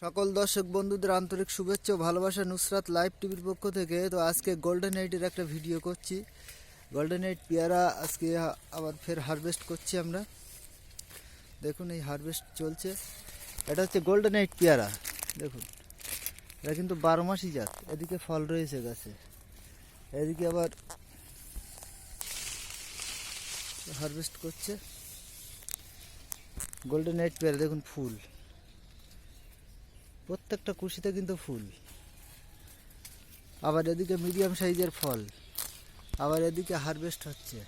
সকল দর্শক বন্ধুদের আন্তরিক শুভেচ্ছা ও ভালোবাসা নুসরাত লাইভ টিভির পক্ষ থেকে। তো আজকে গোল্ডেন এইটের একটা ভিডিও করছি। গোল্ডেন এইট পেয়ারা আজকে আবার ফের হারভেস্ট করছি আমরা। দেখুন এই হারভেস্ট চলছে। এটা হচ্ছে গোল্ডেন এইট পেয়ারা। দেখুন এটা কিন্তু 12 মাসই জাত। এদিকে ফল রয়েছে গাছে, এদিকে আবার হারভেস্ট করছে গোল্ডেন এইট পেয়ারা। দেখুন ফুল, প্রত্যেকটা কুশিতে কিন্তু ফুল। আবার এদিকে মিডিয়াম সাইজের ফল, আবার এদিকে হারভেস্ট হচ্ছে।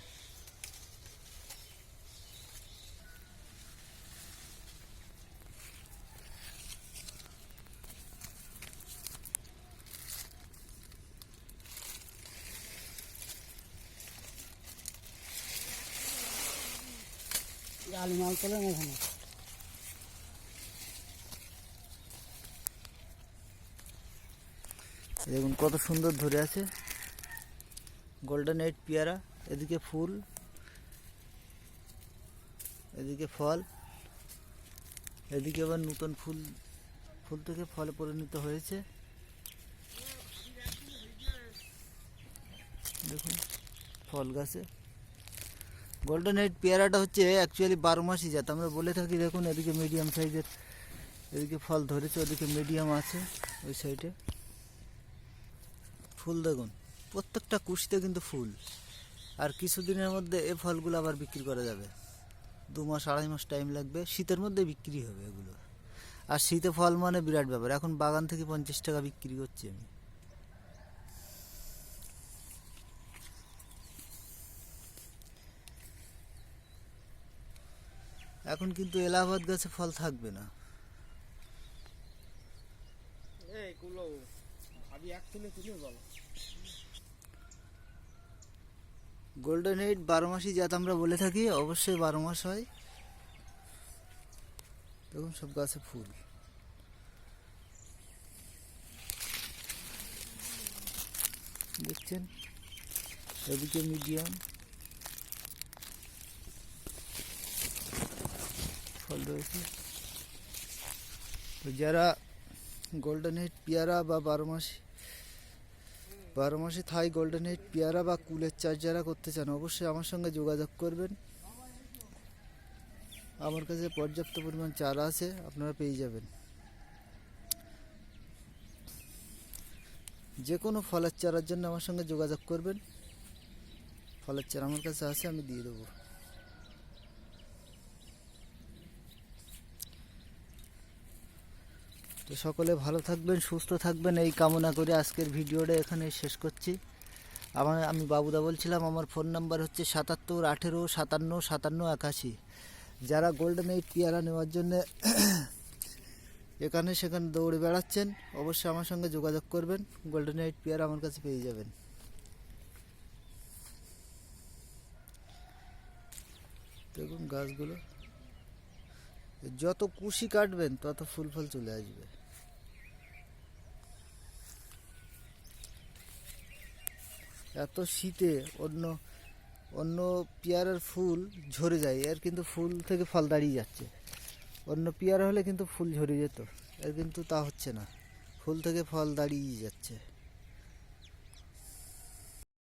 দেখুন কত সুন্দর ধরে আছে গোল্ডেন এইট পেয়ারা। এদিকে ফুল, এদিকে ফল, এদিকে আবার নতুন ফুল, ফুল থেকে ফলে পরিণত হয়েছে। দেখুন ফল গাছে গোল্ডেন এইট পেয়ারাটা হচ্ছে অ্যাকচুয়ালি 12 মাসই জাত আমরা বলে থাকি। দেখুন এদিকে মিডিয়াম সাইজের, এদিকে ফল ধরেছে, ওদিকে মিডিয়াম আছে, ওই সাইডে ফুল। দেখুন প্রত্যেকটা কুশিতে কিন্তু ফুল। আর কিছুদিনের মধ্যে এই ফলগুলো আবার বিক্রি করা যাবে। 2 মাস 2.5 মাস টাইম লাগবে, শীতের মধ্যে বিক্রি হবে এগুলো। আর শীতে ফল মানে বিরাট ব্যাপার। এখন বাগান থেকে 50 টাকা বিক্রি করছি আমি। এখন কিন্তু এলাহাবাদ গাছে ফল থাকবে না। গোল্ডেন এইট 12 মাসই জাত আমরা বলে থাকি, অবশ্যই 12 মাস হয়। দেখুন সব গাছে ফুল। দেখছেন এদিকে মিডিয়াম ফল রয়েছে। তো যারা গোল্ডেন এইট পেয়ারা বা 12 মাসে থাই গোল্ডেন এইট পেয়ারা বা কুলের চাষ যারা করতে চান, অবশ্যই আমার সঙ্গে যোগাযোগ করবেন। আমার কাছে পর্যাপ্ত পরিমাণ চারা আছে, আপনারা পেয়ে যাবেন। যে কোনো ফলের চারার জন্য আমার সঙ্গে যোগাযোগ করবেন। ফলের চারা আমার কাছে আছে, আমি দিয়ে দেবো। তো সকলে ভালো থাকবেন, সুস্থ থাকবেন, এই কামনা করে আজকের ভিডিওটা এখানে শেষ করছি। আমি বাবুদা বলছিলাম। আমার ফোন নাম্বার হচ্ছে 77 18 57 57 81। যারা গোল্ডেন এইট পেয়ারা নেওয়ার জন্য এখানে সেখানে দৌড়ে বেড়াচ্ছেন, অবশ্যই আমার সঙ্গে যোগাযোগ করবেন। গোল্ডেন এইট পেয়ারা আমার কাছে পেয়ে যাবেন। দেখুন গাছগুলো, যত কুশি কাটবেন তত ফুল ফল চলে আসবে। এত শীতে অন্য অন্য পেয়ারার ফুল ঝরে যায়, এর কিন্তু ফুল থেকে ফল দাঁড়িয়ে যাচ্ছে। অন্য পেয়ারা হলে কিন্তু ফুল ঝরে যেত, এর কিন্তু তা হচ্ছে না, ফুল থেকে ফল দাঁড়িয়ে যাচ্ছে।